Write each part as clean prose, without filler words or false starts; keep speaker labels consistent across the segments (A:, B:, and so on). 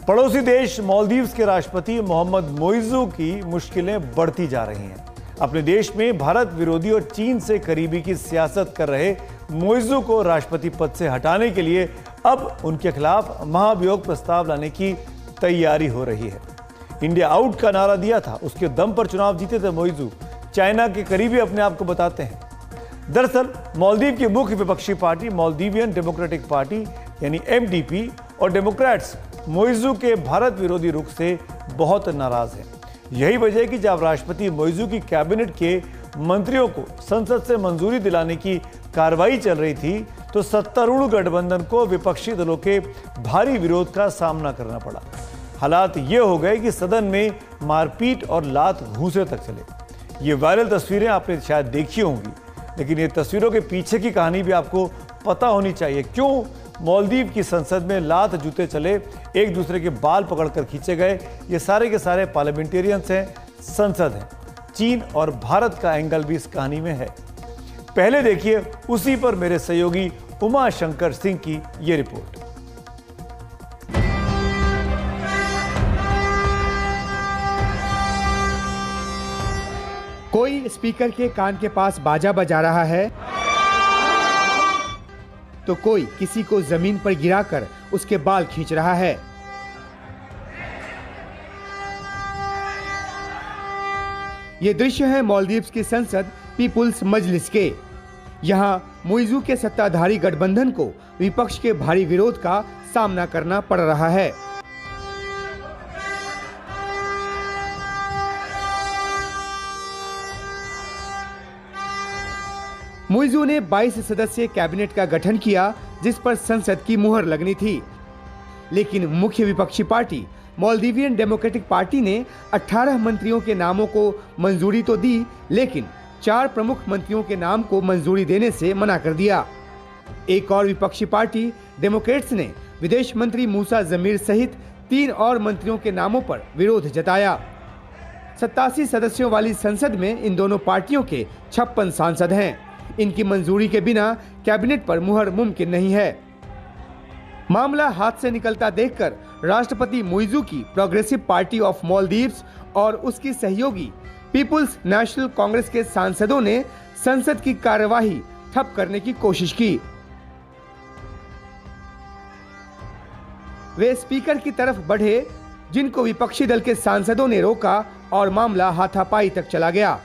A: पड़ोसी देश मालदीव्स के राष्ट्रपति मोहम्मद मोइज़ू की मुश्किलें बढ़ती जा रही हैं। अपने देश में भारत विरोधी और चीन से करीबी की सियासत कर रहे मोइज़ू को राष्ट्रपति पद से हटाने के लिए अब उनके खिलाफ महाभियोग प्रस्ताव लाने की तैयारी हो रही है। इंडिया आउट का नारा दिया था, उसके दम पर चुनाव जीते थे मोइज़ू। चाइना के करीबी अपने आप को बताते हैं। दरअसल मालदीव की मुख्य विपक्षी पार्टी मालदीवियन डेमोक्रेटिक पार्टी यानी MDP और डेमोक्रेट्स मोइज़ू के भारत विरोधी रुख से बहुत नाराज हैं। यही वजह है कि जब राष्ट्रपति मोइज़ू की कैबिनेट के मंत्रियों को संसद से मंजूरी दिलाने की कार्रवाई चल रही थी तो सत्तारूढ़ गठबंधन को विपक्षी दलों के भारी विरोध का सामना करना पड़ा। हालात ये हो गए कि सदन में मारपीट और लात घूंसे तक चले। ये वायरल तस्वीरें आपने शायद देखी होंगी, लेकिन ये तस्वीरों के पीछे की कहानी भी आपको पता होनी चाहिए। क्यों मालदीव की संसद में लात जूते चले, एक दूसरे के बाल पकड़कर खींचे गए। ये सारे के सारे पार्लियामेंटेरियंस हैं, संसद है। चीन और भारत का एंगल भी इस कहानी में है। पहले देखिए उसी पर मेरे सहयोगी उमा शंकर सिंह की ये रिपोर्ट।
B: कोई स्पीकर के कान के पास बाजा बजा रहा है तो कोई किसी को जमीन पर गिराकर उसके बाल खींच रहा है। ये दृश्य है मालदीव्स की संसद पीपुल्स मजलिस के। यहां मोइज़ू के सत्ताधारी गठबंधन को विपक्ष के भारी विरोध का सामना करना पड़ रहा है। मोइज़ू ने 22 सदस्यीय कैबिनेट का गठन किया, जिस पर संसद की मुहर लगनी थी। लेकिन मुख्य विपक्षी पार्टी मालदीवियन डेमोक्रेटिक पार्टी ने 18 मंत्रियों के नामों को मंजूरी तो दी, लेकिन 4 प्रमुख मंत्रियों के नाम को मंजूरी देने से मना कर दिया। एक और विपक्षी पार्टी डेमोक्रेट्स ने विदेश मंत्री मूसा जमीर सहित 3 और मंत्रियों के नामों पर विरोध जताया। 87 सदस्यों वाली संसद में इन दोनों पार्टियों के 56 सांसद हैं। इनकी मंजूरी के बिना कैबिनेट पर मुहर मुमकिन नहीं है। मामला हाथ से निकलता देखकर राष्ट्रपति मोइज़ू की प्रोग्रेसिव पार्टी ऑफ मालदीव्स और उसकी सहयोगी पीपुल्स नेशनल कांग्रेस के सांसदों ने संसद की कार्यवाही ठप करने की कोशिश की। वे स्पीकर की तरफ बढ़े, जिनको विपक्षी दल के सांसदों ने रोका और मामला हाथापाई तक चला गया।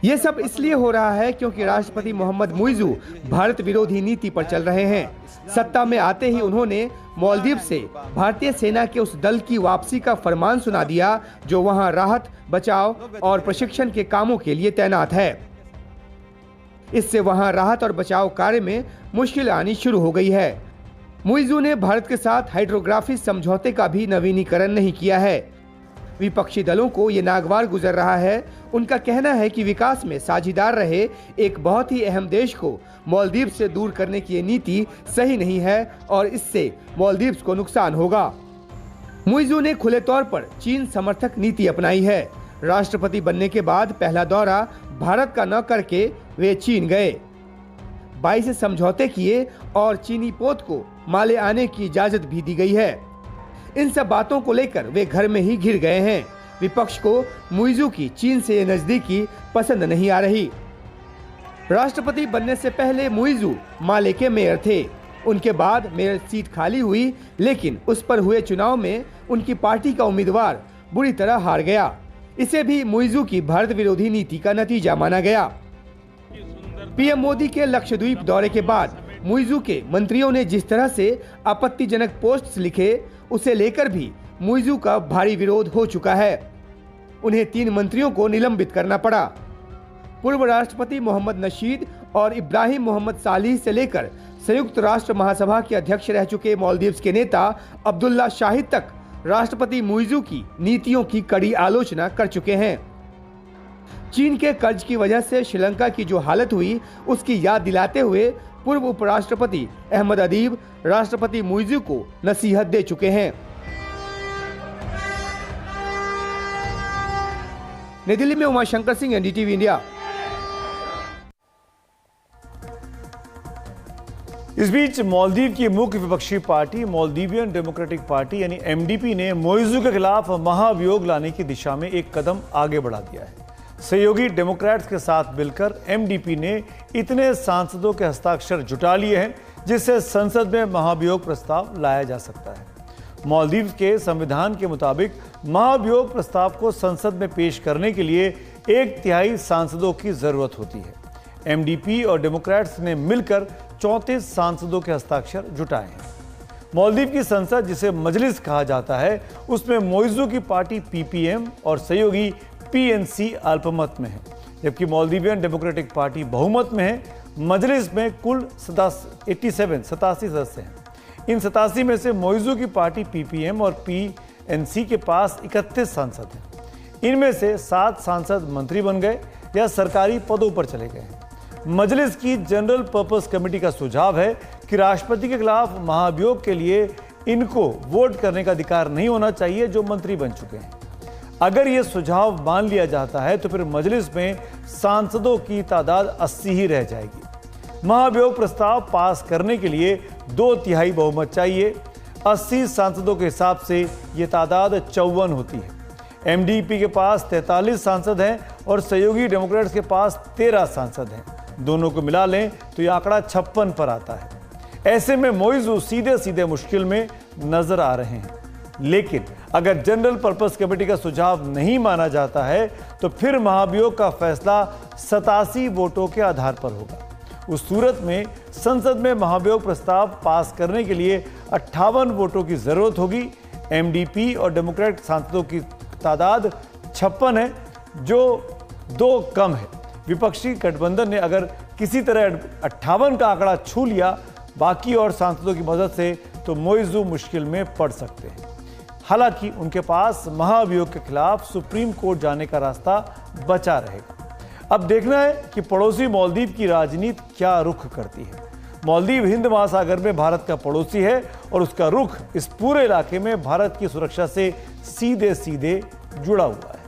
B: ये सब इसलिए हो रहा है क्योंकि राष्ट्रपति मोहम्मद मोइज़ू भारत विरोधी नीति पर चल रहे हैं। सत्ता में आते ही उन्होंने मालदीव से भारतीय सेना के उस दल की वापसी का फरमान सुना दिया जो वहां राहत, बचाव और प्रशिक्षण के कामों के लिए तैनात है। इससे वहां राहत और बचाव कार्य में मुश्किल आनी शुरू हो गई है। मोइज़ू ने भारत के साथ हाइड्रोग्राफी समझौते का भी नवीनीकरण नहीं किया है। विपक्षी दलों को ये नागवार गुजर रहा है। उनका कहना है कि विकास में साझीदार रहे एक बहुत ही अहम देश को मालदीव से दूर करने की ये नीति सही नहीं है और इससे मालदीव्स को नुकसान होगा। मोइज़ू ने खुले तौर पर चीन समर्थक नीति अपनाई है। राष्ट्रपति बनने के बाद पहला दौरा भारत का न करके वे चीन गए। 22 समझौते किए और चीनी पोत को माले आने की इजाजत भी दी गई है। इन सब बातों को लेकर वे घर में ही घिर गए हैं। विपक्ष को मोइज़ू की चीन से नजदीकी पसंद नहीं आ रही। राष्ट्रपति बनने से पहले मोइज़ू माले के मेयर थे। उनके बाद मेयर सीट खाली हुई, लेकिन उस पर हुए चुनाव में उनकी पार्टी का उम्मीदवार बुरी तरह हार गया। इसे भी मोइज़ू की भारत विरोधी नीति का नतीजा माना गया। पीएम मोदी के लक्षद्वीप दौरे के बाद मोइज़ू के मंत्रियों ने जिस तरह से आपत्तिजनक पोस्ट्स लिखे, उसे लेकर भी मोइज़ू का भारी विरोध हो चुका है। उन्हें 3 मंत्रियों को निलंबित करना पड़ा। पूर्व राष्ट्रपति मोहम्मद नशीद और इब्राहिम मोहम्मद सालिह से लेकर संयुक्त राष्ट्र महासभा के अध्यक्ष रह चुके मालदीव्स के नेता अब्दुल्ला शाहिद तक राष्ट्रपति मोइज़ू की नीतियों की कड़ी आलोचना कर चुके हैं। चीन के कर्ज की वजह से श्रीलंका की जो हालत हुई, उसकी याद दिलाते हुए पूर्व उपराष्ट्रपति अहमद अदीब राष्ट्रपति मोइज़ू को नसीहत दे चुके हैं। नई दिल्ली में उमा शंकर सिंह, NDTV इंडिया।
A: इस बीच मालदीव की मुख्य विपक्षी पार्टी मालदीवियन डेमोक्रेटिक पार्टी यानी एमडीपी ने मोइजू के खिलाफ महाभियोग लाने की दिशा में एक कदम आगे बढ़ा दिया है। सहयोगी डेमोक्रेट्स के साथ मिलकर एमडीपी ने इतने सांसदों के हस्ताक्षर जुटा लिए हैं जिससे संसद में महाभियोग प्रस्ताव लाया जा सकता है। मालदीव के संविधान के मुताबिक महाभियोग प्रस्ताव को संसद में पेश करने के लिए 1/3 सांसदों की जरूरत होती है। एमडीपी और डेमोक्रेट्स ने मिलकर 34 सांसदों के हस्ताक्षर जुटाए हैं। मालदीव की संसद, जिसे मजलिस कहा जाता है, उसमें मोइजू की पार्टी पीपीएम और सहयोगी पीएनसी अल्पमत में है, जबकि मालदीवियन डेमोक्रेटिक पार्टी बहुमत में है। मजलिस में कुल 87 सदस्य हैं। इन 87 में से मोइजू की पार्टी पीपीएम और पीएनसी के पास 31 सांसद हैं। इनमें से 7 सांसद मंत्री बन गए या सरकारी पदों पर चले गए हैं। मजलिस की जनरल पर्पस कमेटी का सुझाव है कि राष्ट्रपति के खिलाफ महाभियोग के लिए इनको वोट करने का अधिकार नहीं होना चाहिए जो मंत्री बन चुके हैं। अगर यह सुझाव मान लिया जाता है तो फिर मजलिस में सांसदों की तादाद 80 ही रह जाएगी। महाभियोग प्रस्ताव पास करने के लिए 2/3 बहुमत चाहिए। 80 सांसदों के हिसाब से यह तादाद 54 होती है। एमडीपी के पास 43 सांसद हैं और सहयोगी डेमोक्रेट्स के पास 13 सांसद हैं। दोनों को मिला लें तो यह आंकड़ा 56 पर आता है। ऐसे में मोइजू सीधे सीधे मुश्किल में नजर आ रहे हैं। लेकिन अगर जनरल पर्पस कमेटी का सुझाव नहीं माना जाता है तो फिर महाभियोग का फैसला 87 वोटों के आधार पर होगा। उस सूरत में संसद में महाभियोग प्रस्ताव पास करने के लिए 58 वोटों की जरूरत होगी। एमडीपी और डेमोक्रेट सांसदों की तादाद 56 है, जो 2 कम है। विपक्षी गठबंधन ने अगर किसी तरह 58 का आंकड़ा छू लिया बाकी और सांसदों की मदद से, तो मोइजू मुश्किल में पड़ सकते हैं। हालांकि उनके पास महाभियोग के खिलाफ सुप्रीम कोर्ट जाने का रास्ता बचा रहेगा। अब देखना है कि पड़ोसी मालदीव की राजनीति क्या रुख करती है। मालदीव हिंद महासागर में भारत का पड़ोसी है और उसका रुख इस पूरे इलाके में भारत की सुरक्षा से सीधे सीधे जुड़ा हुआ है।